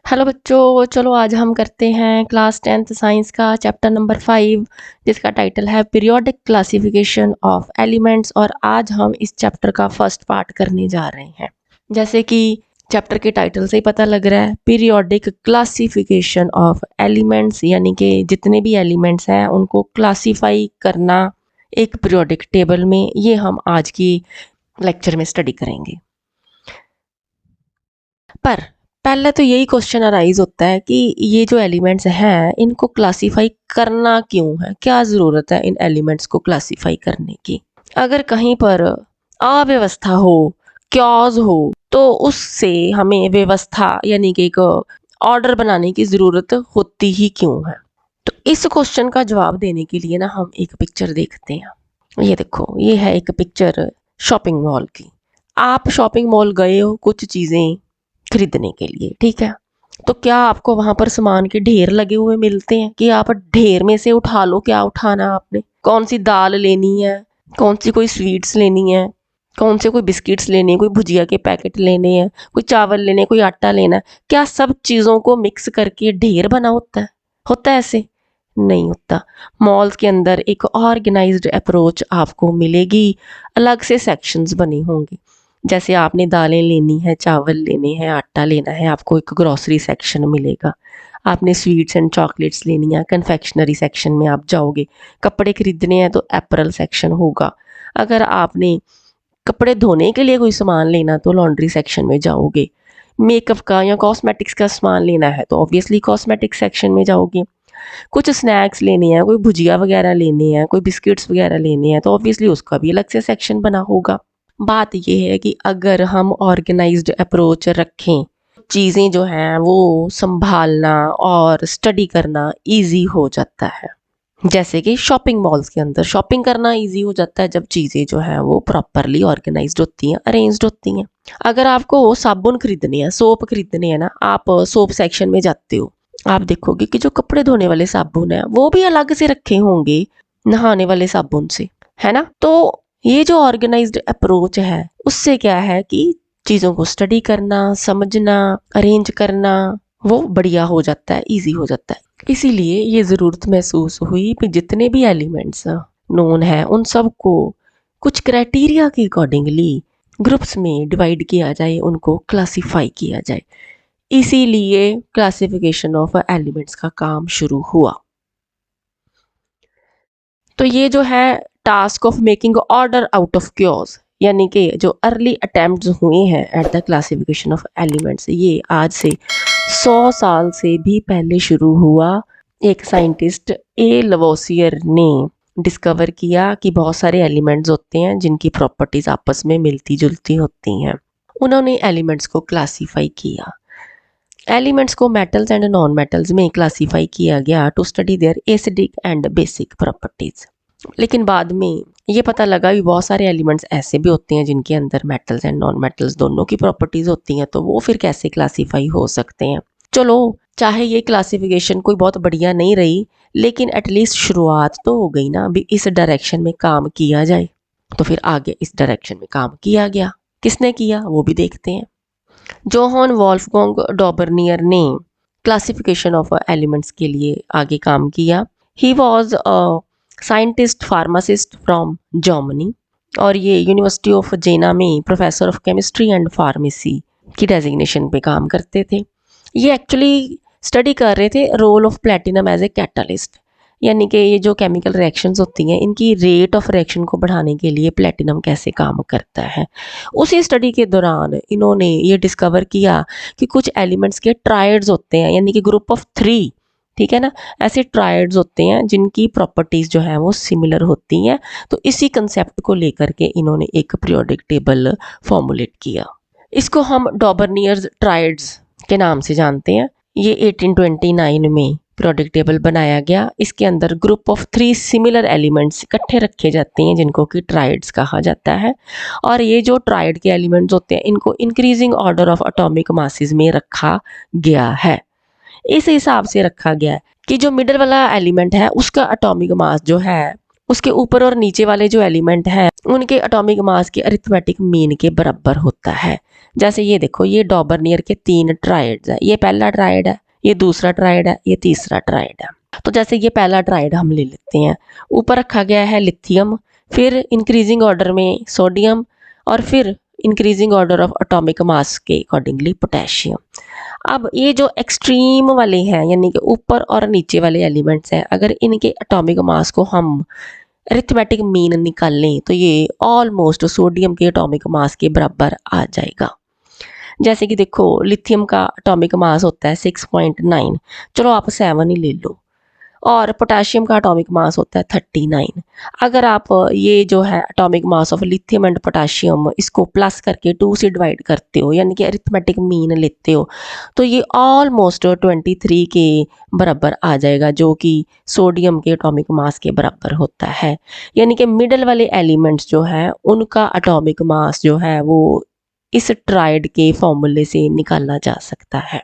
Hello बच्चों, चलो आज हम करते हैं क्लास 10th साइंस का चैप्टर नंबर 5 जिसका टाइटल है पीरियोडिक क्लासिफिकेशन ऑफ एलिमेंट्स। और आज हम इस चैप्टर का फर्स्ट पार्ट करने जा रहे हैं। जैसे कि चैप्टर के टाइटल से ही पता लग रहा है, पीरियोडिक क्लासिफिकेशन ऑफ एलिमेंट्स, यानी कि जितने भी एलिमेंट्स हैं उनको क्लासीफाई करना एक पीरियोडिक टेबल में। ये हम आज की लेक्चर में स्टडी करेंगे। पर पहले तो यही क्वेश्चन अराइज होता है कि ये जो एलिमेंट्स हैं इनको क्लासिफाई करना क्यों है, क्या ज़रूरत है इन एलिमेंट्स को क्लासिफाई करने की। अगर कहीं पर अव्यवस्था हो, क्योज हो, तो उससे हमें व्यवस्था यानी कि एक ऑर्डर बनाने की ज़रूरत होती ही क्यों है। तो इस क्वेश्चन का जवाब देने के लिए ना हम एक पिक्चर देखते हैं। ये देखो, ये है एक पिक्चर शॉपिंग मॉल की। आप शॉपिंग मॉल गए हो कुछ चीज़ें खरीदने के लिए, ठीक है। तो क्या आपको वहां पर सामान के ढेर लगे हुए मिलते हैं कि आप ढेर में से उठा लो, क्या उठाना आपने, कौन सी दाल लेनी है, कौन सी कोई स्वीट्स लेनी है, कौन से कोई बिस्किट्स लेने हैं, कोई भुजिया के पैकेट लेने हैं, कोई चावल लेने, कोई आटा लेना है। क्या सब चीज़ों को मिक्स करके ढेर बना होता है ऐसे? नहीं होता। मॉल्स के अंदर एक ऑर्गेनाइज्ड अप्रोच आपको मिलेगी, अलग से सेक्शंस बने होंगे। जैसे आपने दालें लेनी है, चावल लेने हैं, आटा लेना है, आपको एक ग्रोसरी सेक्शन मिलेगा। आपने स्वीट्स एंड चॉकलेट्स लेनी है, कन्फेक्शनरी सेक्शन में आप जाओगे। कपड़े खरीदने हैं तो एपरल सेक्शन होगा। अगर आपने कपड़े धोने के लिए कोई सामान लेना तो लॉन्ड्री सेक्शन में जाओगे। मेकअप का या कॉस्मेटिक्स का सामान लेना है तो ऑब्वियसली कॉस्मेटिक सेक्शन में जाओगे। कुछ स्नैक्स लेने हैं, कोई भुजिया वगैरह लेने हैं, कोई बिस्किट्स वगैरह लेने हैं तो ऑब्वियसली उसका भी अलग से सेक्शन बना होगा। बात ये है कि अगर हम ऑर्गेनाइज्ड अप्रोच रखें, चीज़ें जो हैं वो संभालना और स्टडी करना इजी हो जाता है। जैसे कि शॉपिंग मॉल्स के अंदर शॉपिंग करना इजी हो जाता है जब चीज़ें जो हैं वो प्रॉपरली ऑर्गेनाइज्ड होती हैं, अरेंज्ड होती हैं। अगर आपको साबुन खरीदने हैं, सोप खरीदने हैं ना, आप सोप सेक्शन में जाते हो, आप देखोगे कि जो कपड़े धोने वाले साबुन है वो भी अलग से रखे होंगे नहाने वाले साबुन से, है ना। तो ये जो ऑर्गेनाइज्ड अप्रोच है उससे क्या है कि चीज़ों को स्टडी करना, समझना, अरेंज करना वो बढ़िया हो जाता है, इजी हो जाता है। इसीलिए ये ज़रूरत महसूस हुई कि जितने भी एलिमेंट्स नोन है उन सब को कुछ क्राइटेरिया के अकॉर्डिंगली ग्रुप्स में डिवाइड किया जाए, उनको क्लासिफाई किया जाए। इसीलिए क्लासिफिकेशन ऑफ एलिमेंट्स का काम शुरू हुआ। तो ये जो है task of making order out of chaos, यानी कि जो अर्ली अटेम्प्ट्स हुए हैं at the classification of elements, ये आज से 100 साल से भी पहले शुरू हुआ। एक साइंटिस्ट ए लवोसियर ने डिस्कवर किया कि बहुत सारे एलिमेंट्स होते हैं जिनकी प्रॉपर्टीज आपस में मिलती जुलती होती हैं। उन्होंने एलिमेंट्स को क्लासीफाई किया। एलिमेंट्स को मेटल्स एंड नॉन मेटल्स में क्लासीफाई किया गया to study their acidic and basic properties. लेकिन बाद में ये पता लगा कि बहुत सारे एलिमेंट्स ऐसे भी होते हैं जिनके अंदर मेटल्स एंड नॉन मेटल्स दोनों की प्रॉपर्टीज होती हैं, तो वो फिर कैसे क्लासीफाई हो सकते हैं। चलो, चाहे ये क्लासिफिकेशन कोई बहुत बढ़िया नहीं रही, लेकिन एटलीस्ट शुरुआत तो हो गई ना। अभी इस डायरेक्शन में काम किया जाए, तो फिर आगे इस डायरेक्शन में काम किया गया। किसने किया वो भी देखते हैं। जोहान वॉल्फगैंग डॉबर्नियर ने क्लासिफिकेशन ऑफ एलिमेंट्स के लिए आगे काम किया। He was a scientist pharmacist from Germany, और ये यूनिवर्सिटी ऑफ जेना में professor of chemistry and pharmacy की डेजिग्नेशन पे काम करते थे। ये एक्चुअली स्टडी कर रहे थे role of platinum as a catalyst, यानी कि ये जो केमिकल रिएक्शंस होती हैं इनकी रेट ऑफ रिएक्शन को बढ़ाने के लिए प्लेटिनम कैसे काम करता है। उसी स्टडी के दौरान इन्होंने ये डिस्कवर किया कि कुछ एलिमेंट्स के ट्राइड्स होते हैं, यानी कि ग्रुप ऑफ 3, ठीक है ना। ऐसे ट्राइड्स होते हैं जिनकी प्रॉपर्टीज जो है वो सिमिलर होती हैं। तो इसी कंसेप्ट को लेकर के इन्होंने एक पीरियोडिक टेबल फॉर्मुलेट किया। इसको हम डॉबर्नियर्स ट्राइड्स के नाम से जानते हैं। ये 1829 में पीरियोडिक टेबल बनाया गया। इसके अंदर ग्रुप ऑफ 3 सिमिलर एलिमेंट्स इकट्ठे रखे जाते हैं जिनको कि ट्राइड्स कहा जाता है। और ये जो ट्राइड के एलिमेंट्स होते हैं इनको increasing order of atomic masses में रखा गया है। इस हिसाब से रखा गया है कि जो मिडल वाला एलिमेंट है उसका एटॉमिक मास जो है उसके ऊपर और नीचे वाले जो एलिमेंट हैं उनके एटॉमिक मास के अरिथमेटिक मीन के बराबर होता है। जैसे ये देखो, ये डॉबरनियर के 3 ट्राइड्स है, ये पहला ट्राइड है, ये दूसरा ट्राइड है, ये तीसरा ट्राइड है। तो जैसे ये पहला ट्राइड हम ले लेते हैं, ऊपर रखा गया है लिथियम, फिर इंक्रीजिंग ऑर्डर में सोडियम, और फिर increasing order of atomic mass के अकॉर्डिंगली पोटेशियम। अब ये जो एक्सट्रीम वाले हैं यानी कि ऊपर और नीचे वाले एलिमेंट्स हैं, अगर इनके एटॉमिक मास को हम अरिथमेटिक मीन निकाल लें तो ये ऑलमोस्ट सोडियम के एटॉमिक मास के बराबर आ जाएगा। जैसे कि देखो, लिथियम का एटॉमिक मास होता है 6.9, चलो आप 7 ही ले लो, और पोटेशियम का एटॉमिक मास होता है 39। अगर आप ये जो है atomic mass of lithium and potassium इसको प्लस करके 2 से डिवाइड करते हो यानी कि अरिथमेटिक मीन लेते हो, तो ये ऑलमोस्ट 23 के बराबर आ जाएगा, जो कि सोडियम के एटॉमिक मास के बराबर होता है। यानी कि मिडल वाले एलिमेंट्स जो हैं उनका एटॉमिक मास जो है वो इस ट्राइड के फॉर्मूले से निकाला जा सकता है।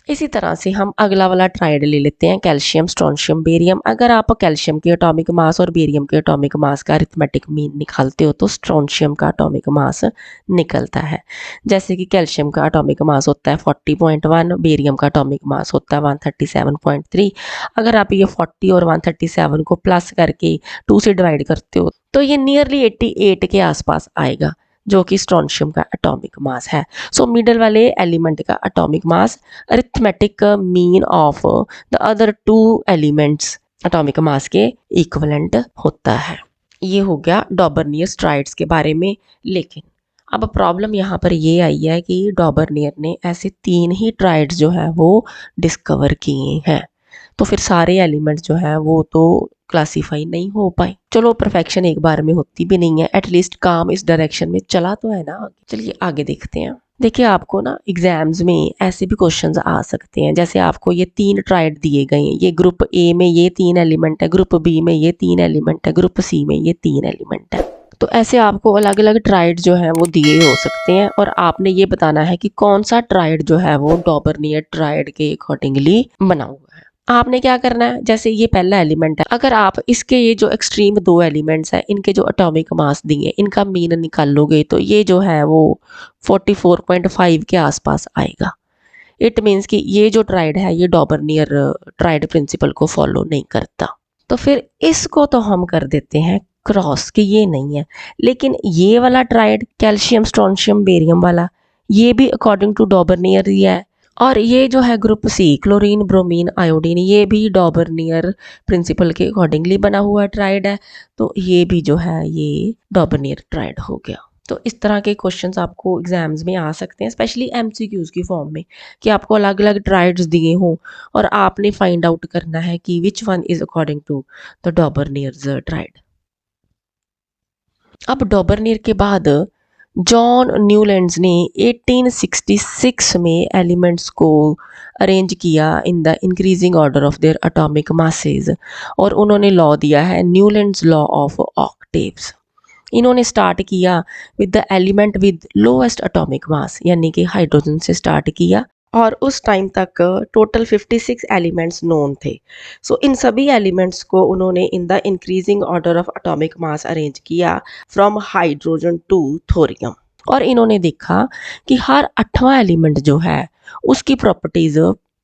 इसी तरह से हम अगला वाला ट्राइड ले लेते हैं, कैल्शियम, स्ट्रोंशियम, बेरियम। अगर आप कैल्शियम के एटॉमिक मास और बेरियम के एटॉमिक मास का अरिथमेटिक मीन निकालते हो तो स्ट्रोंशियम का एटॉमिक मास निकलता है। जैसे कि कैल्शियम का एटॉमिक मास होता है 40.1, बेरियम का एटॉमिक मास होता है 137.3। अगर आप ये 40 और 137 को प्लस करके 2 से डिवाइड करते हो तो ये नियरली 88 के आसपास आएगा, जो कि स्ट्रोंशियम का एटॉमिक मास है। सो मिडल वाले एलिमेंट का atomic mass arithmetic mean of the other 2 elements atomic mass के इक्विवेलेंट होता है। ये हो गया डॉबरनियर ट्राइड्स के बारे में। लेकिन अब प्रॉब्लम यहाँ पर ये आई है कि डॉबरनियर ने ऐसे 3 ही ट्राइड्स जो है वो डिस्कवर किए हैं, तो फिर सारे एलिमेंट्स जो हैं वो तो क्लासीफाई नहीं हो पाए। चलो, परफेक्शन एक बार में होती भी नहीं है, एटलीस्ट काम इस डायरेक्शन में चला तो है ना। चलिए आगे देखते हैं। देखिए, आपको ना एग्जाम्स में ऐसे भी क्वेश्चंस आ सकते हैं, जैसे आपको ये 3 ट्राइड दिए गए हैं, ये ग्रुप ए में ये 3 एलिमेंट है, ग्रुप बी में ये 3 एलिमेंट है, ग्रुप सी में ये 3 एलिमेंट है। तो ऐसे आपको अलग अलग ट्राइड जो है वो दिए हो सकते हैं, और आपने ये बताना है कि कौन सा ट्राइड जो है वो डॉबरनियर ट्राइड के अकॉर्डिंगली बना हुआ है। आपने क्या करना है, जैसे ये पहला एलिमेंट है, अगर आप इसके ये जो एक्सट्रीम 2 एलिमेंट्स हैं इनके जो एटॉमिक मास दिए इनका मीन निकाल लोगे तो ये जो है वो 44.5 के आसपास आएगा। इट मीन्स कि ये जो ट्राइड है ये डॉबरनियर ट्राइड प्रिंसिपल को फॉलो नहीं करता। तो फिर इसको तो हम कर देते हैं क्रॉस कि ये नहीं है। लेकिन ये वाला ट्राइड कैल्शियम, स्ट्रोंशियम, बेरियम वाला, ये भी अकॉर्डिंग टू डॉबरनियर ही है। और ये जो है group C, chlorine, bromine, iodine, ये भी डॉबरनियर प्रिंसिपल के अकॉर्डिंगली बना हुआ ट्राइड है, तो ये भी जो है ये डॉबरनियर ट्राइड हो गया। तो इस तरह के क्वेश्चंस आपको एग्जाम्स में आ सकते हैं, स्पेशली एमसीक्यूज की फॉर्म में, कि आपको अलग अलग ट्राइड्स दिए हों और आपने फाइंड आउट करना है कि which one is according to the Dobereiner's triad. अब डॉबरनियर के बाद जॉन न्यूलैंड्स ने 1866 में एलिमेंट्स को अरेंज किया इन the increasing order of their atomic masses, और उन्होंने लॉ दिया है न्यूलैंड्स लॉ ऑफ ऑक्टेव्स। इन्होंने स्टार्ट किया with the element with lowest atomic mass, यानी कि हाइड्रोजन से स्टार्ट किया, और उस टाइम तक टोटल 56 एलिमेंट्स नोन थे। सो इन सभी एलिमेंट्स को उन्होंने इन the increasing order of atomic mass arrange किया फ्रॉम हाइड्रोजन टू थोरियम, और इन्होंने देखा कि हर 8वां एलिमेंट जो है उसकी प्रॉपर्टीज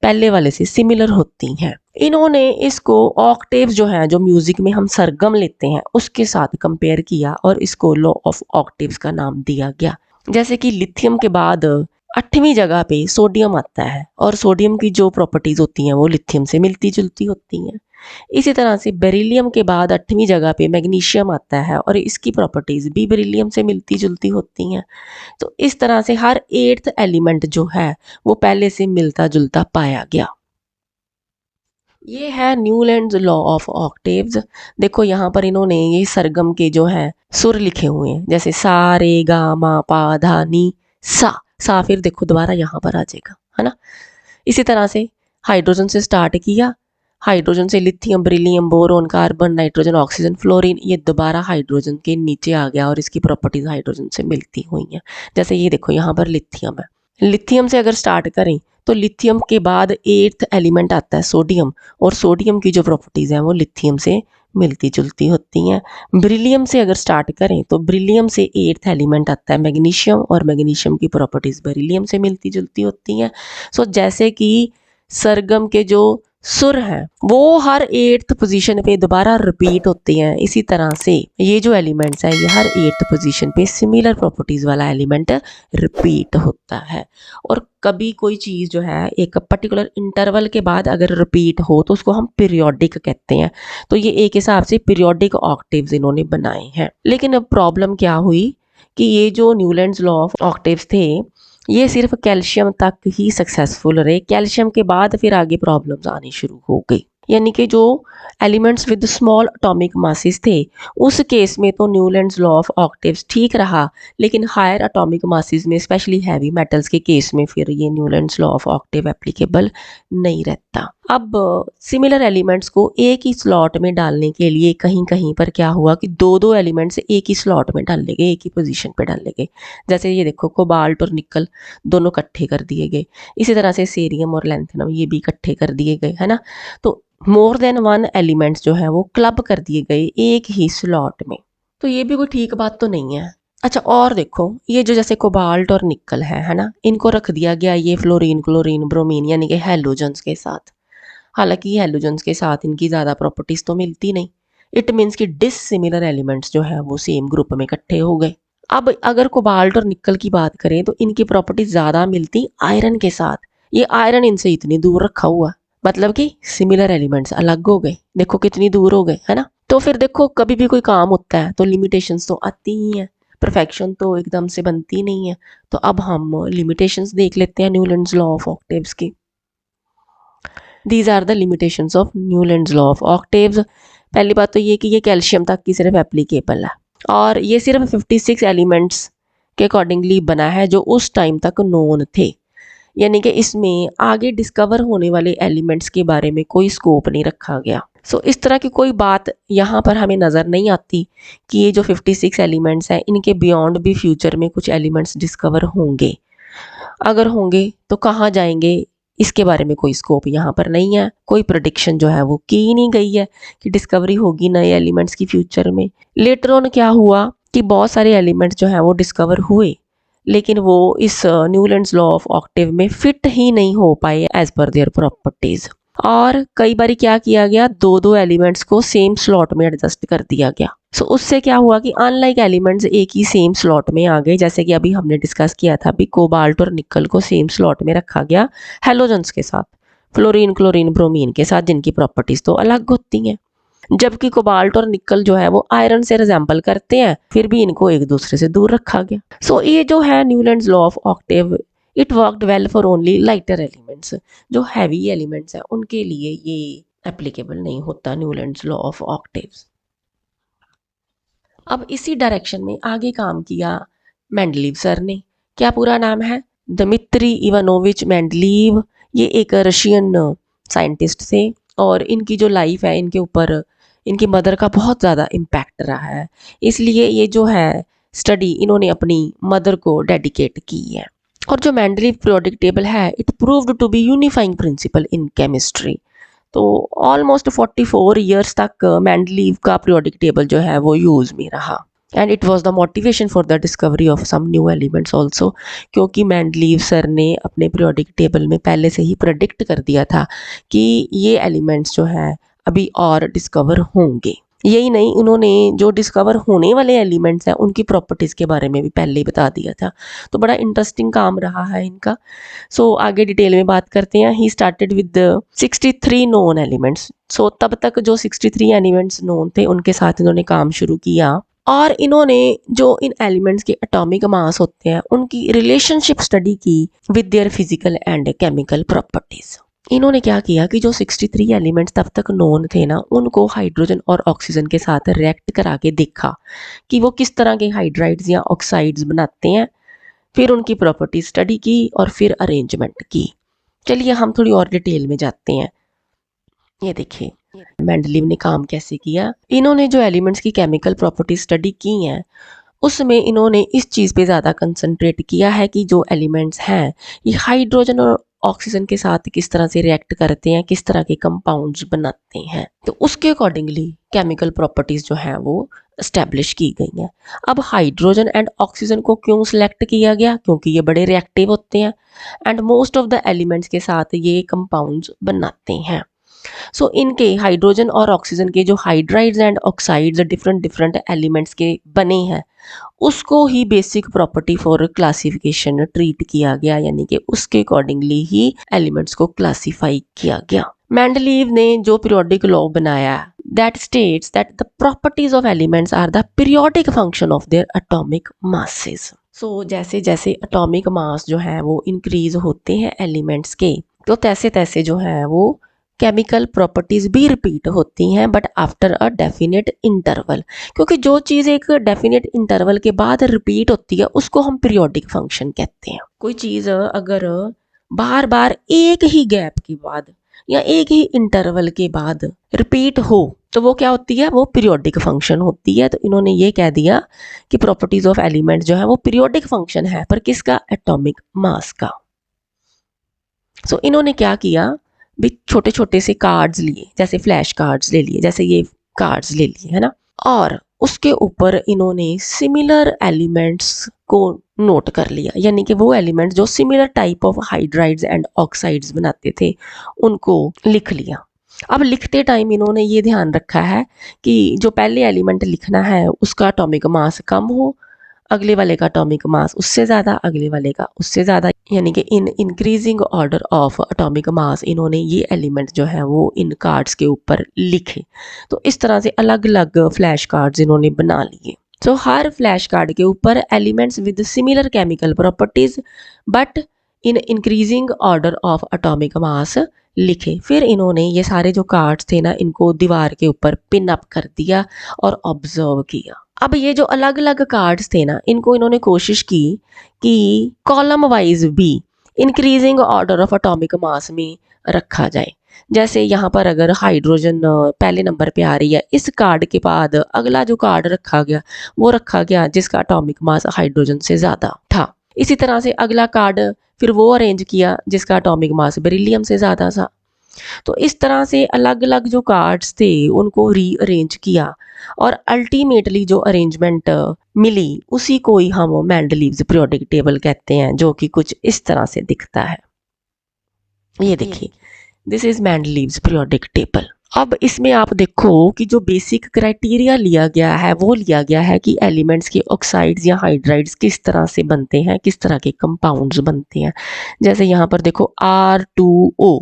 पहले वाले से सिमिलर होती हैं। इन्होंने इसको ऑक्टेव जो है, जो म्यूजिक में हम सरगम लेते हैं, उसके साथ कंपेयर किया और इसको लॉ ऑफ ऑक्टेव्स का नाम दिया गया। जैसे कि लिथियम के बाद 8वीं जगह पे सोडियम आता है, और सोडियम की जो प्रॉपर्टीज होती हैं वो लिथियम से मिलती जुलती होती हैं। इसी तरह से बेरिलियम के बाद 8वीं जगह पे मैग्नीशियम आता है, और इसकी प्रॉपर्टीज भी बेरिलियम से मिलती जुलती होती हैं। तो इस तरह से हर 8th एलिमेंट जो है वो पहले से मिलता जुलता पाया गया। ये है न्यूलैंड्स लॉ ऑफ ऑक्टेव्स। देखो यहाँ पर इन्होंने ये सरगम के जो है सुर लिखे हुए हैं, जैसे सा रे गा मा पा धा नी सा फिर देखो दोबारा यहाँ पर आ जाएगा, है ना। इसी तरह से हाइड्रोजन से स्टार्ट किया, हाइड्रोजन से lithium, beryllium, boron, carbon, nitrogen, oxygen, fluorine, ये दोबारा हाइड्रोजन के नीचे आ गया और इसकी प्रॉपर्टीज हाइड्रोजन से मिलती हुई हैं। जैसे ये देखो यहाँ पर लिथियम है, लिथियम से अगर स्टार्ट करें तो लिथियम के बाद 8th एलिमेंट आता है सोडियम, और सोडियम की जो प्रॉपर्टीज हैं वो लिथियम से मिलती जुलती होती हैं। ब्रिलियम से अगर स्टार्ट करें तो ब्रिलियम से 8th एलिमेंट आता है मैग्नीशियम, और मैग्नीशियम की प्रॉपर्टीज़ बेरिलियम से मिलती जुलती होती हैं। सो जैसे कि सरगम के जो सुर हैं वो हर 8th पोजीशन पे दोबारा रिपीट होते हैं, इसी तरह से ये जो एलिमेंट्स हैं ये हर 8th पोजीशन पे सिमिलर प्रॉपर्टीज़ वाला एलिमेंट रिपीट होता है। और कभी कोई चीज़ जो है एक पर्टिकुलर इंटरवल के बाद अगर रिपीट हो तो उसको हम पीरियोडिक कहते हैं। तो ये एक हिसाब से पीरियोडिक ऑक्टेव्स इन्होंने बनाए हैं। लेकिन अब प्रॉब्लम क्या हुई कि ये जो न्यूलैंड्स लॉ ऑफ ऑक्टेव्स थे ये सिर्फ कैल्शियम तक ही सक्सेसफुल रहे। कैल्शियम के बाद फिर आगे प्रॉब्लम्स आनी शुरू हो गई, यानी कि जो elements with small atomic masses थे उस केस में तो न्यूलैंड्स लॉ ऑफ ऑक्टेव्स ठीक रहा, लेकिन हायर एटॉमिक मासेस में स्पेशली हैवी मेटल्स के केस में फिर ये Newlands law of Octave applicable नहीं रहता। अब सिमिलर एलिमेंट्स को एक ही स्लॉट में डालने के लिए कहीं कहीं पर क्या हुआ कि दो दो एलिमेंट्स एक ही स्लॉट में डाले गए, एक ही पोजीशन पे डाले गए। जैसे ये देखो कोबाल्ट और निकल दोनों इकट्ठे कर दिए गए, इसी तरह से सेरियम और लैंथेनम ये भी इकट्ठे कर दिए गए, है ना। तो मोर देन वन एलिमेंट्स जो है वो क्लब कर दिए गए एक ही स्लॉट में, तो ये भी कोई ठीक बात तो नहीं है। अच्छा, और देखो ये जो जैसे कोबाल्ट और निकल है ना, इनको रख दिया गया ये फ्लोरीन क्लोरीन ब्रोमीन यानी कि हैलोजन्स के साथ। हालांकि हैलोजन्स के साथ इनकी ज़्यादा प्रॉपर्टीज़ तो मिलती नहीं। इट मीन्स कि डिसिमिलर एलिमेंट्स जो है वो सेम ग्रुप में इकट्ठे हो गए। अब अगर कोबाल्ट और निकल की बात करें तो इनकी प्रॉपर्टीज ज़्यादा मिलती आयरन के साथ। ये आयरन इनसे इतनी दूर रखा हुआ, मतलब कि सिमिलर एलिमेंट्स अलग हो गए। देखो कितनी दूर हो गए, है ना। तो फिर देखो कभी भी कोई काम होता है तो लिमिटेशंस तो आती ही हैं, परफेक्शन तो एकदम से बनती नहीं है। तो अब हम लिमिटेशंस देख लेते हैं न्यूलैंड्स लॉ ऑफ ऑक्टेव्स की। These are the limitations of Newlands law of octaves. पहली बात तो ये कि ये कैल्शियम तक की सिर्फ एप्लीकेबल है, और ये सिर्फ 56 एलिमेंट्स के अकॉर्डिंगली बना है जो उस टाइम तक नोन थे, यानी कि इसमें आगे डिस्कवर होने वाले एलिमेंट्स के बारे में कोई स्कोप नहीं रखा गया। सो इस तरह की कोई बात यहाँ पर हमें नज़र नहीं आती कि ये जो 56 एलिमेंट्स हैं इनके बियॉन्ड भी फ्यूचर में कुछ एलिमेंट्स डिस्कवर होंगे। अगर होंगे तो कहाँ जाएंगे, इसके बारे में कोई स्कोप यहाँ पर नहीं है। कोई प्रेडिक्शन जो है वो की नहीं गई है कि डिस्कवरी होगी नए एलिमेंट्स की फ्यूचर में। लेटर ऑन क्या हुआ कि बहुत सारे एलिमेंट्स जो हैं वो डिस्कवर हुए, लेकिन वो इस न्यूलैंड्स लॉ ऑफ ऑक्टेव में फिट ही नहीं हो पाए एज पर देयर प्रॉपर्टीज। और कई बार क्या किया गया, दो दो एलिमेंट्स को सेम स्लॉट में एडजस्ट कर दिया गया। सो उससे क्या हुआ कि अनलाइक एलिमेंट्स एक ही सेम स्लॉट में आ गए। जैसे कि अभी हमने डिस्कस किया था, अभी कोबाल्ट और निकल को सेम स्लॉट में रखा गया हैलोजन्स के साथ, फ्लोरीन क्लोरीन ब्रोमीन के साथ, जिनकी प्रॉपर्टीज तो अलग होती हैं। जबकि कोबाल्ट और निकल जो है वो आयरन से रिजेंबल करते हैं, फिर भी इनको एक दूसरे से दूर रखा गया। सो ये जो है Newlands law of Octave, it worked well for only lighter elements. जो हैवी एलिमेंट्स हैं उनके लिए ये एप्लीकेबल नहीं होता न्यूलैंड्स लॉ ऑफ ऑक्टेव्स। अब इसी डायरेक्शन में आगे काम किया मेंडलीव सर ने। क्या पूरा नाम है? Dmitri Ivanovich Mendeleev. ये एक रशियन साइंटिस्ट थे, और इनकी जो लाइफ है इनके ऊपर इनकी मदर का बहुत ज़्यादा इम्पैक्ट रहा है, इसलिए ये जो है स्टडी इन्होंने अपनी मदर को डेडिकेट की है। और जो मेंडलीव पीरियोडिक टेबल है, it proved to be unifying principle in chemistry. तो ऑलमोस्ट 44 ईयर्स तक मेंडलीव का पीरियोडिक टेबल जो है वो यूज़ में रहा, and it was the motivation for the discovery of some new elements also. क्योंकि मेंडलीव सर ने अपने पीरियोडिक टेबल में पहले से ही प्रेडिक्ट कर दिया था कि ये एलिमेंट्स जो है अभी और डिस्कवर होंगे। यही नहीं, उन्होंने जो डिस्कवर होने वाले एलिमेंट्स हैं उनकी प्रॉपर्टीज़ के बारे में भी पहले ही बता दिया था। तो बड़ा इंटरेस्टिंग काम रहा है इनका। सो आगे डिटेल में बात करते हैं। He started with 63 known elements. So तब तक जो 63 एलिमेंट्स नोन थे उनके साथ इन्होंने काम शुरू किया, और इन्होंने जो इन एलिमेंट्स के एटॉमिक मास होते हैं उनकी रिलेशनशिप स्टडी की with their physical and chemical properties. इन्होंने क्या किया कि जो 63 एलिमेंट्स तब तक नोन थे ना, उनको हाइड्रोजन और ऑक्सीजन के साथ रिएक्ट करा के देखा कि वो किस तरह के हाइड्राइड्स या ऑक्साइड्स बनाते हैं। फिर उनकी प्रॉपर्टी स्टडी की और फिर अरेंजमेंट की। चलिए हम थोड़ी और डिटेल में जाते हैं। ये देखिए मेंडलीव ने काम कैसे किया। इन्होंने जो एलिमेंट्स की केमिकल प्रॉपर्टी स्टडी की हैं उसमें इन्होंने इस चीज़ पे ज़्यादा कंसंट्रेट किया है कि जो एलिमेंट्स हैं ये हाइड्रोजन और ऑक्सीजन के साथ किस तरह से रिएक्ट करते हैं, किस तरह के कंपाउंड्स बनाते हैं, तो उसके अकॉर्डिंगली केमिकल प्रॉपर्टीज़ जो हैं वो इस्टेब्लिश की गई हैं। अब हाइड्रोजन एंड ऑक्सीजन को क्यों सिलेक्ट किया गया? क्योंकि ये बड़े रिएक्टिव होते हैं and most of the elements के साथ ये कंपाउंड्स बनाते हैं। सो इनके हाइड्रोजन और ऑक्सीजन के जो hydrides and oxides different different elements के बने हैं, उसको ही basic property for classification treat किया गया, यानी कि उसके अकॉर्डिंगली ही एलिमेंट्स को क्लासिफाई किया गया। मेंडलीव ने जो पीरियोडिक लॉ बनाया that states that the properties of elements are the periodic function of their atomic masses. So जैसे जैसे atomic mass जो है वो इंक्रीज होते हैं एलिमेंट्स के, तो तैसे तैसे जो है वो केमिकल प्रॉपर्टीज भी रिपीट होती हैं, but after a definite interval. क्योंकि जो चीज़ एक डेफिनेट इंटरवल के बाद रिपीट होती है उसको हम पीरियोडिक फंक्शन कहते हैं। कोई चीज़ अगर बार बार एक ही गैप के बाद या एक ही इंटरवल के बाद रिपीट हो तो वो क्या होती है? वो पीरियोडिक फंक्शन होती है। तो इन्होंने ये कह दिया कि प्रॉपर्टीज ऑफ एलिमेंट जो है वो पीरियोडिक फंक्शन है, पर किसका? एटॉमिक मास का। सो इन्होंने क्या किया भी, छोटे छोटे से कार्ड्स लिए, जैसे फ्लैश कार्ड्स ले लिए, जैसे ये कार्ड्स ले लिए है ना, और उसके ऊपर इन्होंने सिमिलर एलिमेंट्स को नोट कर लिया, यानी कि वो एलिमेंट्स जो similar type of hydrides and oxides बनाते थे उनको लिख लिया। अब लिखते टाइम इन्होंने ये ध्यान रखा है कि जो पहले एलिमेंट लिखना है उसका एटॉमिक मास कम हो, अगले वाले का एटॉमिक मास उससे ज़्यादा, अगले वाले का उससे ज़्यादा, यानी कि in increasing order of atomic मास इन्होंने ये एलिमेंट जो है वो इन कार्ड्स के ऊपर लिखे। तो इस तरह से अलग अलग फ्लैश कार्ड्स इन्होंने बना लिए। तो हर फ्लैश कार्ड के ऊपर elements with similar chemical properties but in increasing order of atomic मास लिखे। फिर इन्होंने ये सारे जो कार्ड्स थे ना, इनको दीवार के ऊपर पिन अप कर दिया और ऑब्जर्व किया। अब ये जो अलग अलग कार्ड्स थे ना, इनको इन्होंने कोशिश की कि कॉलम वाइज भी इंक्रीजिंग ऑर्डर ऑफ एटॉमिक मास में रखा जाए। जैसे यहाँ पर अगर हाइड्रोजन पहले नंबर पे आ रही है, इस कार्ड के बाद अगला जो कार्ड रखा गया वो रखा गया जिसका एटॉमिक मास हाइड्रोजन से ज़्यादा था। इसी तरह से अगला कार्ड फिर वो अरेंज किया जिसका एटॉमिक मास बेरिलियम से ज़्यादा था। तो इस तरह से अलग अलग जो कार्ड्स थे उनको रीअरेंज किया और अल्टीमेटली जो अरेंजमेंट मिली उसी को ही हम मेंडलीव्स पीरियोडिक टेबल कहते हैं, जो कि कुछ इस तरह से दिखता है। ये देखिए, this is Mendeleev's periodic table. अब इसमें आप देखो कि जो बेसिक क्राइटेरिया लिया गया है वो लिया गया है कि एलिमेंट्स के ऑक्साइड्स या हाइड्राइड्स किस तरह से बनते हैं, किस तरह के कंपाउंड्स बनते हैं। जैसे यहाँ पर देखो R2O,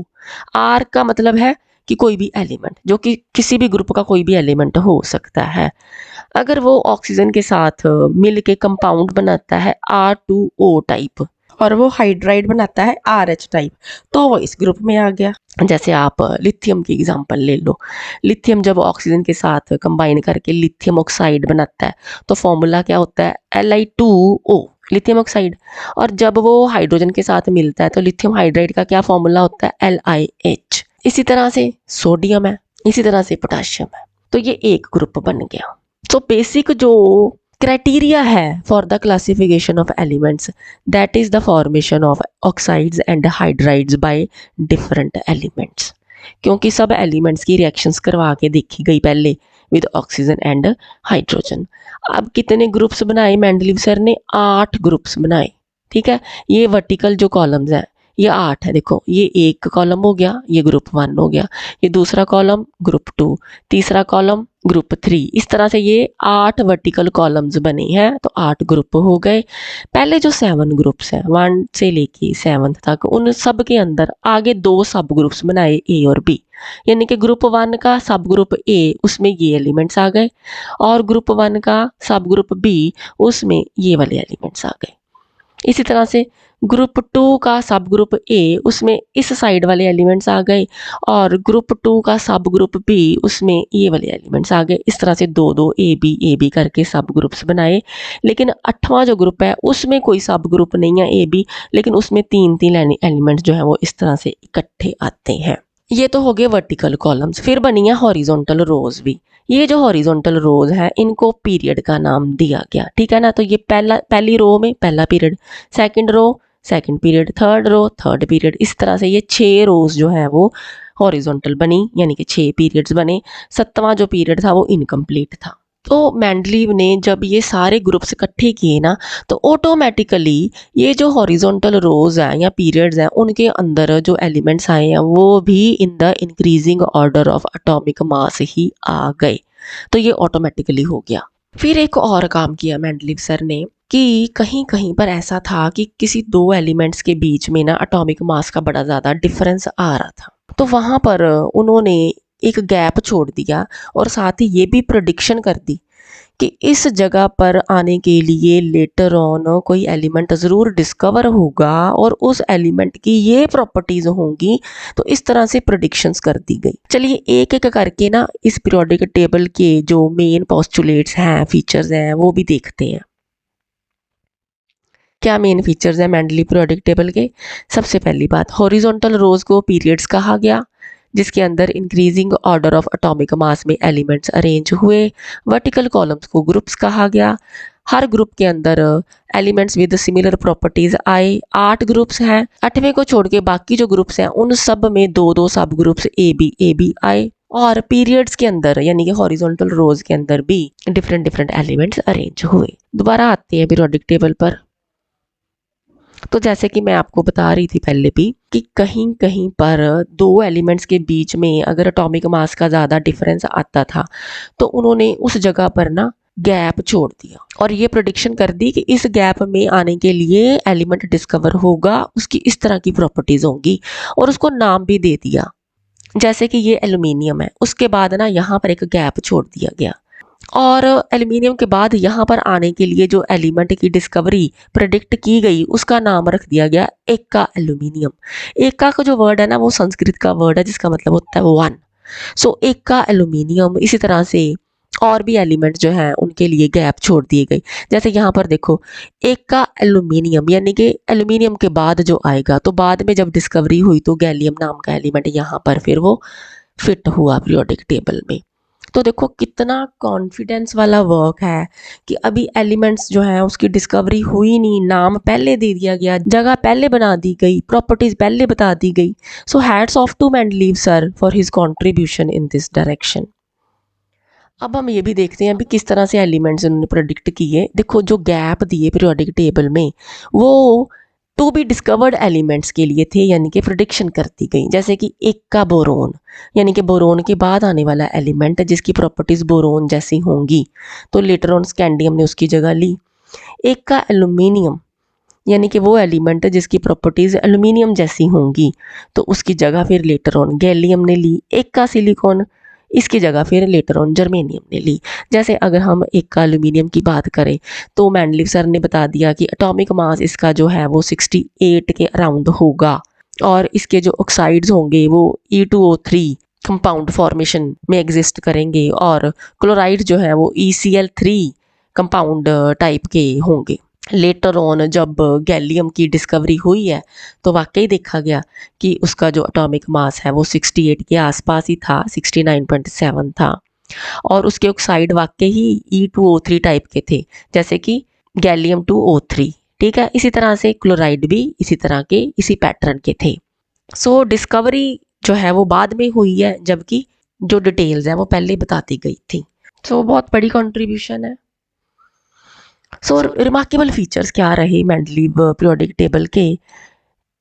R का मतलब है कि कोई भी एलिमेंट, जो कि किसी भी ग्रुप का कोई भी एलिमेंट हो सकता है, अगर वो ऑक्सीजन के साथ मिल के कंपाउंड बनाता है R2O टाइप और वो हाइड्राइड बनाता है RH टाइप, तो वो इस ग्रुप में आ गया। जैसे आप लिथियम की एग्जांपल ले लो, लिथियम जब ऑक्सीजन के साथ कंबाइन करके लिथियम ऑक्साइड बनाता है तो फॉर्मूला क्या होता है? Li2O, lithium oxide. और जब वो हाइड्रोजन के साथ मिलता है तो लिथियम हाइड्राइड का क्या फॉर्मूला होता है? LiH। इसी तरह से सोडियम है, इसी तरह से पोटाशियम है, तो ये एक ग्रुप बन गया। तो बेसिक जो क्राइटेरिया है for the classification of elements, that is the formation of oxides and hydrides by different elements. क्योंकि सब एलिमेंट्स की रिएक्शंस करवा के देखी गई पहले विद ऑक्सीजन एंड हाइड्रोजन। अब कितने ग्रुप्स बनाए मेंडलीव सर ने? 8 ग्रुप्स बनाए। ठीक है, ये वर्टिकल जो कॉलम्स हैं ये 8 है। देखो, ये एक कॉलम हो गया, ये ग्रुप 1 हो गया, ये दूसरा कॉलम ग्रुप 2, तीसरा कॉलम ग्रुप 3। इस तरह से ये 8 वर्टिकल कॉलम्स बने हैं, तो 8 ग्रुप हो गए। पहले जो 7 ग्रुप्स हैं 1 से लेके 7 तक, उन सब के अंदर आगे 2 सब ग्रुप्स बनाए ए और बी, यानी कि ग्रुप 1 का सब ग्रुप ए उसमें ये एलिमेंट्स आ गए और ग्रुप 1 का सब ग्रुप बी उसमें ये वाले एलिमेंट्स आ गए। इसी तरह से ग्रुप 2 का सब ग्रुप ए उसमें इस साइड वाले एलिमेंट्स आ गए और ग्रुप 2 का सब ग्रुप बी उसमें ये वाले एलिमेंट्स आ गए। इस तरह से 2-2 ए बी करके सब ग्रुप्स बनाए। लेकिन 8वां जो ग्रुप है उसमें कोई सब ग्रुप नहीं है ए बी, लेकिन उसमें 3-3 एलिमेंट्स जो है वो इस तरह से इकट्ठे आते हैं। ये तो हो गए वर्टिकल कॉलम्स। फिर बनी है हॉरिजॉन्टल रोज भी। ये जो हॉरिजॉन्टल रोज है इनको पीरियड का नाम दिया गया, ठीक है ना। तो ये पहली रो में पहला period, second row second period third row, third period, इस तरह से ये 6 रोज जो है वो हॉरिजॉन्टल बनी, यानी कि 6 पीरियड्स बने। 7वां जो पीरियड था वो इनकम्प्लीट था। तो मेंडलीव ने जब ये सारे ग्रुप्स इकट्ठे किए ना, तो ऑटोमेटिकली ये जो हॉरिजॉन्टल रोज हैं या पीरियड्स हैं उनके अंदर जो एलिमेंट्स आए हैं वो भी in the increasing order of atomic mass ही आ गए। तो ये ऑटोमेटिकली हो गया। फिर एक और काम किया मेंडलीव सर ने कि कहीं कहीं पर ऐसा था कि किसी दो एलिमेंट्स के बीच में ना एटॉमिक मास का बड़ा ज़्यादा डिफरेंस आ रहा था, तो वहाँ पर उन्होंने एक गैप छोड़ दिया और साथ ही ये भी प्रेडिक्शन कर दी कि इस जगह पर आने के लिए लेटर ऑन कोई एलिमेंट ज़रूर डिस्कवर होगा और उस एलिमेंट की ये प्रॉपर्टीज़ होंगी। तो इस तरह से प्रेडिक्शंस कर दी गई। चलिए एक एक करके ना इस पीरियोडिक टेबल के जो मेन पोस्टुलेट्स हैं, फीचर्स हैं, वो भी देखते हैं। क्या मेन फीचर्स हैं मेंडलीव पीरियोडिक टेबल के? सबसे पहली बात, हॉरिजॉन्टल रोज को पीरियड्स कहा गया, जिसके अंदर इंक्रीजिंग ऑर्डर ऑफ एटॉमिक मास में एलिमेंट्स अरेंज हुए। वर्टिकल कॉलम्स को ग्रुप्स कहा गया। हर ग्रुप के अंदर एलिमेंट्स विद सिमिलर प्रॉपर्टीज आए। 8 ग्रुप्स हैं। 8वें को छोड़ के बाकी जो ग्रुप्स हैं उन सब में 2-2 सब ग्रुप्स ए बी आए। और पीरियड्स के अंदर यानी कि हॉरिजॉन्टल रोज के अंदर भी डिफरेंट एलिमेंट्स अरेंज हुए। दोबारा आते हैं पीरियोडिक टेबल पर। तो जैसे कि मैं आपको बता रही थी पहले भी कि कहीं कहीं पर दो एलिमेंट्स के बीच में अगर एटॉमिक मास का ज़्यादा डिफरेंस आता था तो उन्होंने उस जगह पर ना गैप छोड़ दिया और ये प्रेडिक्शन कर दी कि इस गैप में आने के लिए एलिमेंट डिस्कवर होगा, उसकी इस तरह की प्रॉपर्टीज होंगी और उसको नाम भी दे दिया। जैसे कि ये एल्यूमिनियम है, उसके बाद ना यहाँ पर एक गैप छोड़ दिया गया और एल्युमिनियम के बाद यहाँ पर आने के लिए जो एलिमेंट की डिस्कवरी प्रेडिक्ट की गई उसका नाम रख दिया गया एका एल्युमिनियम। एका का जो वर्ड है ना वो संस्कृत का वर्ड है जिसका मतलब होता है वन। सो एका एल्युमिनियम। इसी तरह से और भी एलिमेंट जो हैं उनके लिए गैप छोड़ दिए गए। जैसे यहाँ पर देखो एका एल्युमिनियम यानी कि एल्युमिनियम के बाद जो आएगा, तो बाद में जब डिस्कवरी हुई तो गैलियम नाम का एलिमेंट यहाँ पर फिर वो फिट हुआ पीरियोडिक टेबल में। तो देखो कितना कॉन्फिडेंस वाला वर्क है कि अभी एलिमेंट्स जो है उसकी डिस्कवरी हुई नहीं, नाम पहले दे दिया गया, जगह पहले बना दी गई, प्रॉपर्टीज पहले बता दी गई। So hats off to Mendeleev sir for his contribution in this direction. अब हम ये भी देखते हैं अभी किस तरह से एलिमेंट्स उन्होंने प्रेडिक्ट किए। देखो जो गैप दिए पीरियोडिक टेबल में वो टू बी डिस्कवर्ड एलिमेंट्स के लिए थे, यानी कि प्रेडिक्शन कर दी गई। जैसे कि एक का बोरोन, यानी कि बोरोन के बाद आने वाला एलिमेंट जिसकी प्रॉपर्टीज बोरोन जैसी होंगी, तो लेटर ऑन स्कैंडियम ने उसकी जगह ली। एक का एल्यूमिनियम, यानी कि वो एलिमेंट जिसकी प्रॉपर्टीज एल्यूमिनियम जैसी होंगी, तो उसकी जगह फिर लेटर ऑन गैलियम ने ली। एक का सिलिकॉन, इसकी जगह फिर लेटर ऑन जर्मेनियम ने ली। जैसे अगर हम एक का एल्यूमिनियम की बात करें तो मेंडलीव सर ने बता दिया कि एटॉमिक मास इसका जो है वो 68 के अराउंड होगा और इसके जो ऑक्साइड्स होंगे वो E2O3 कंपाउंड फॉर्मेशन में एग्जिस्ट करेंगे और क्लोराइड जो है वो ECl3 कंपाउंड टाइप के होंगे। लेटर ऑन जब गैलियम की डिस्कवरी हुई है तो वाकई देखा गया कि उसका जो एटॉमिक मास है वो 68 के आसपास ही था, 69.7 था और उसके ऑक्साइड वाकई ही E2O3 टाइप के थे, जैसे कि गैलियम 2O3। ठीक है, इसी तरह से क्लोराइड भी इसी तरह के इसी पैटर्न के थे। सो डिस्कवरी जो है वो बाद में हुई है जबकि जो डिटेल्स है वो पहले बताती गई थी। सो बहुत बड़ी कंट्रीब्यूशन है। सो रिमार्केबल फीचर्स क्या रहे मेंडलीव पीरियोडिक टेबल के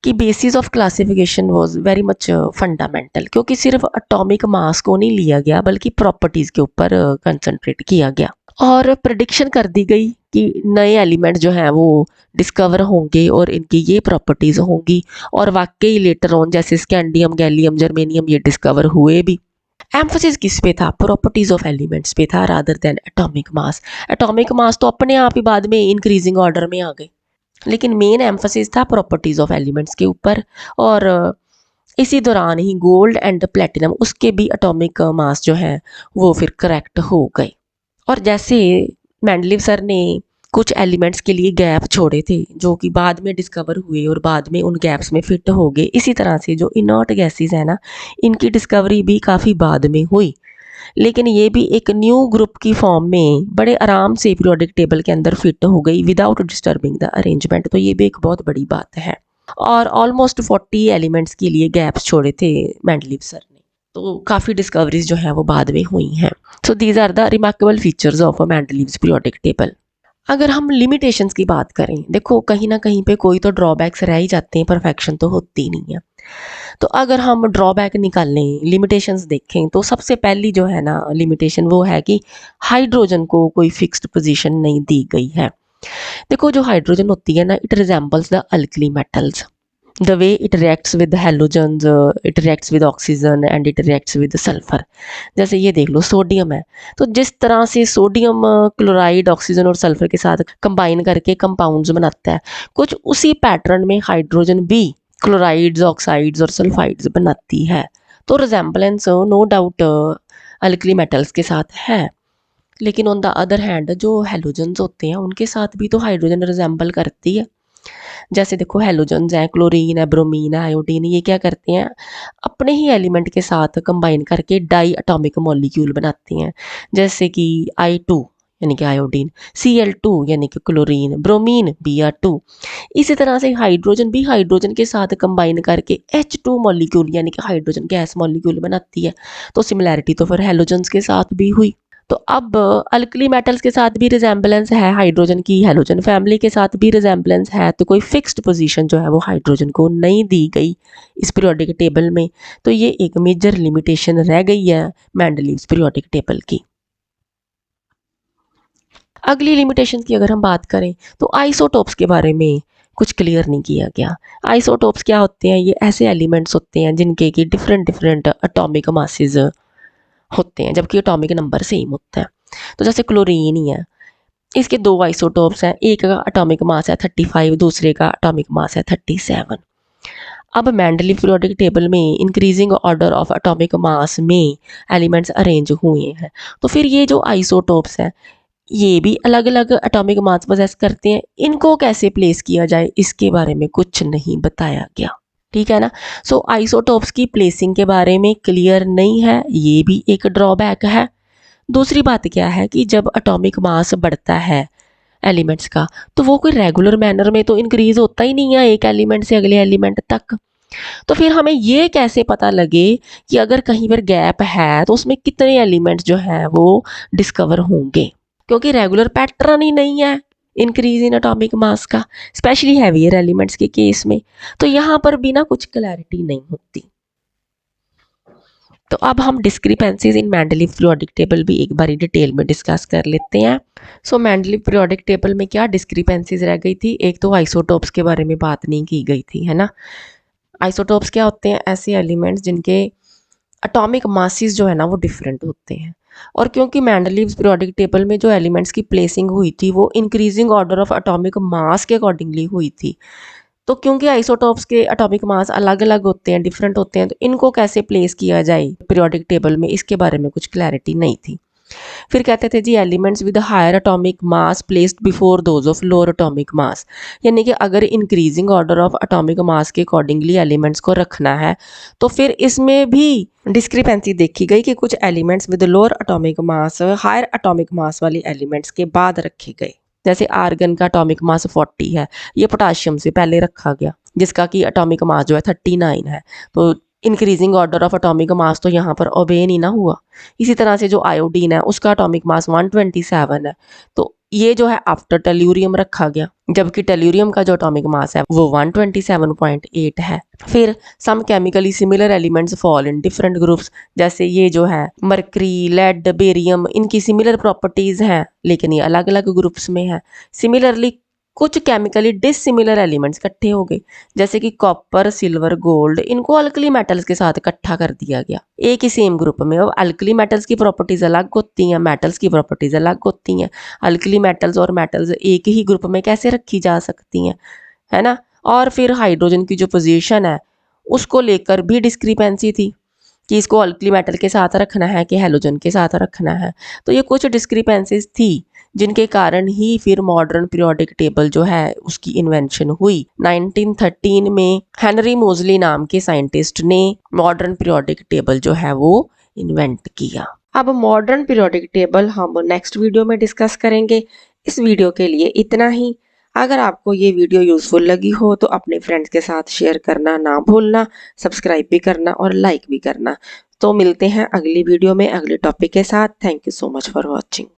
कि basis of classification was very much fundamental, क्योंकि सिर्फ एटॉमिक मास को नहीं लिया गया बल्कि प्रॉपर्टीज के ऊपर कंसंट्रेट किया गया और प्रेडिक्शन कर दी गई कि नए एलिमेंट जो हैं वो डिस्कवर होंगे और इनकी ये प्रॉपर्टीज होंगी और वाकई लेटर ऑन जैसे स्कैंडियम, गैलियम, जर्मेनियम ये डिस्कवर हुए भी। एम्फोसिस किस पे था? प्रॉपर्टीज ऑफ एलिमेंट्स पे था rather than atomic mass. Atomic mass तो अपने आप ही बाद में इंक्रीजिंग ऑर्डर में आ गए, लेकिन मेन एम्फोसिस था प्रॉपर्टीज ऑफ एलिमेंट्स के ऊपर। और इसी दौरान ही गोल्ड एंड प्लेटिनम उसके भी एटॉमिक मास जो है वो फिर करेक्ट हो गए। और जैसे मेंडलीव सर ने कुछ एलिमेंट्स के लिए गैप छोड़े थे जो कि बाद में डिस्कवर हुए और बाद में उन गैप्स में फिट हो गए, इसी तरह से जो इनर्ट गैसेस है ना इनकी डिस्कवरी भी काफ़ी बाद में हुई। लेकिन ये भी एक न्यू ग्रुप की फॉर्म में बड़े आराम से पीरियोडिक टेबल के अंदर फिट हो गई विदाउट डिस्टर्बिंग द अरेंजमेंट। तो ये भी एक बहुत बड़ी बात है। और ऑलमोस्ट 40 एलिमेंट्स के लिए गैप्स छोड़े थे मेंडलीव सर ने। तो काफ़ी डिस्कवरीज जो हैं वो बाद में हुई हैं। So these are the remarkable features of a Mendeleev's periodic table. अगर हम लिमिटेशंस की बात करें, देखो कहीं ना कहीं पे कोई तो ड्रॉबैक्स रह ही जाते हैं, परफेक्शन तो होती नहीं है। तो अगर हम ड्रॉबैक निकालें, लिमिटेशंस देखें, तो सबसे पहली जो है ना लिमिटेशन वो है कि हाइड्रोजन को कोई फिक्स्ड पोजीशन नहीं दी गई है। देखो जो हाइड्रोजन होती है ना, it resembles the alkali metals, the way it reacts with halogens, it reacts with oxygen and it reacts with sulphur. जैसे ये देख लो सोडियम है, तो जिस तरह से सोडियम क्लोराइड ऑक्सीजन और सल्फर के साथ कंबाइन करके कंपाउंड्स बनाता है, कुछ उसी पैटर्न में हाइड्रोजन भी क्लोराइड्स, ऑक्साइड्स और सल्फाइड्स बनाती है। तो resemblance no doubt alkali metals के साथ है। लेकिन ऑन द अदर हैंड जो हैलोजन्स होते हैं उनके साथ भी तो हाइड्रोजन रिजेंबल करती है। जैसे देखो हैलोजन्स हैं, क्लोरीन है, ब्रोमीन है, आयोडीन, ये क्या करते हैं, अपने ही एलिमेंट के साथ कंबाइन करके डाई अटोमिक मॉलिक्यूल बनाते हैं। जैसे कि I2 यानी कि आयोडीन, Cl2 यानी कि क्लोरीन, ब्रोमीन Br2। इसी तरह से हाइड्रोजन भी हाइड्रोजन के साथ कंबाइन करके H2 मॉलिक्यूल यानी कि हाइड्रोजन गैस मॉलिक्यूल बनाती है। तो सिमिलैरिटी तो फिर हैलोजन्स के साथ भी हुई। तो अब अल्कली मेटल्स के साथ भी रिजेंबलेंस है हाइड्रोजन की, हैलोजन फैमिली के साथ भी रिजेंबलेंस है। तो कोई फिक्स्ड पोजीशन जो है वो हाइड्रोजन को नहीं दी गई इस पीरियोडिक टेबल में। तो ये एक मेजर लिमिटेशन रह गई है मेंडलीव्स पीरियोडिक टेबल की। अगली लिमिटेशन की अगर हम बात करें तो आइसोटोप्स के बारे में कुछ क्लियर नहीं किया गया। आइसोटोप्स क्या होते हैं? ये ऐसे एलिमेंट्स होते हैं जिनके की डिफरेंट डिफरेंट अटोमिक मासेस होते हैं, जबकि एटॉमिक नंबर सेम होता है। तो जैसे क्लोरीन ही है, इसके दो आइसोटोप्स हैं, एक का एटॉमिक मास है 35, दूसरे का एटॉमिक मास है 37। अब मेंडलीव पीरियोडिक टेबल में इंक्रीजिंग ऑर्डर ऑफ एटॉमिक मास में एलिमेंट्स अरेंज हुए हैं। तो फिर ये जो आइसोटोप्स हैं ये भी अलग अलग एटॉमिक मास पोजेस करते हैं। इनको कैसे प्लेस किया जाए इसके बारे में कुछ नहीं बताया गया, ठीक है ना। सो आइसोटोप्स की प्लेसिंग के बारे में क्लियर नहीं है, ये भी एक ड्रॉबैक है। दूसरी बात क्या है कि जब एटॉमिक मास बढ़ता है एलिमेंट्स का, तो वो कोई रेगुलर मैनर में तो इंक्रीज होता ही नहीं है एक एलिमेंट से अगले एलिमेंट तक। तो फिर हमें ये कैसे पता लगे कि अगर कहीं पर गैप है तो उसमें कितने एलिमेंट्स जो है वो डिस्कवर होंगे, क्योंकि रेगुलर पैटर्न ही नहीं है इंक्रीज इन एटॉमिक मास का, स्पेशली हैवियर एलिमेंट्स के केस में। तो यहाँ पर भी ना कुछ क्लैरिटी नहीं होती। तो अब हम डिस्क्रिपेंसीज इन मेंडलीव पीरियोडिक टेबल भी एक बार डिटेल में डिस्कस कर लेते हैं। सो मेंडलीव पीरियोडिक टेबल में क्या डिस्क्रिपेंसीज रह गई थी? एक तो आइसोटोप्स के बारे में बात नहीं की गई थी, है ना। आइसोटोप्स क्या होते हैं? ऐसे एलिमेंट्स जिनके एटॉमिक मासेस जो है ना वो डिफरेंट होते हैं। और क्योंकि मेंडलीव्स पीरियोडिक टेबल में जो एलिमेंट्स की प्लेसिंग हुई थी वो increasing order of atomic mass के अकॉर्डिंगली हुई थी, तो क्योंकि आइसोटोप्स के एटॉमिक मास अलग अलग होते हैं, डिफरेंट होते हैं, तो इनको कैसे प्लेस किया जाए पीरियोडिक टेबल में, इसके बारे में कुछ क्लैरिटी नहीं थी। फिर कहते थे जी elements with higher atomic mass placed before those of lower atomic mass, यानी कि अगर increasing order of atomic mass के अकॉर्डिंगली एलिमेंट्स को रखना है तो फिर इसमें भी डिस्क्रिपेंसी देखी गई कि कुछ elements with lower atomic mass higher atomic mass वाले एलिमेंट्स के बाद रखे गए। जैसे आर्गन का एटॉमिक मास 40 है, ये पोटाशियम से पहले रखा गया जिसका कि एटॉमिक मास जो है 39 है। तो इंक्रीजिंग ऑर्डर ऑफ एटॉमिक मास तो यहाँ पर ओबे नहीं ना हुआ। इसी तरह से जो आयोडीन है उसका एटॉमिक मास 127 है, तो ये जो है आफ्टर टेल्यूरियम रखा गया, जबकि टेल्यूरियम का जो एटॉमिक मास है वो 127.8 है। फिर some chemically similar elements fall in different groups, जैसे ये जो है मरकरी, लेड, बेरियम, इनकी सिमिलर प्रॉपर्टीज हैं लेकिन ये अलग अलग ग्रुप्स में है। सिमिलरली कुछ केमिकली डिसिमिलर एलिमेंट्स इकट्ठे हो गए, जैसे कि कॉपर, सिल्वर, गोल्ड, इनको अल्कली मेटल्स के साथ इकट्ठा कर दिया गया एक ही सेम ग्रुप में। अब अल्कली मेटल्स की प्रॉपर्टीज अलग होती हैं, मेटल्स की प्रॉपर्टीज अलग होती हैं। अल्कली मेटल्स और मेटल्स एक ही ग्रुप में कैसे रखी जा सकती हैं, है ना। और फिर हाइड्रोजन की जो पोजीशन है उसको लेकर भी डिस्क्रिपेंसी थी कि इसको अल्कली मेटल के साथ रखना है कि हैलोजन के साथ रखना है। तो ये कुछ डिस्क्रिपेंसीज थी जिनके कारण ही फिर मॉडर्न पीरियोडिक टेबल जो है उसकी इन्वेंशन हुई। 1913 में हेनरी मोजली नाम के साइंटिस्ट ने मॉडर्न पीरियोडिक टेबल जो है वो इन्वेंट किया। अब मॉडर्न पीरियोडिक टेबल हम नेक्स्ट वीडियो में डिस्कस करेंगे। इस वीडियो के लिए इतना ही। अगर आपको ये वीडियो यूज़फुल लगी हो तो अपने फ्रेंड्स के साथ शेयर करना ना भूलना, सब्सक्राइब भी करना और लाइक भी करना। तो मिलते हैं अगली वीडियो में अगले टॉपिक के साथ। Thank you so much for watching.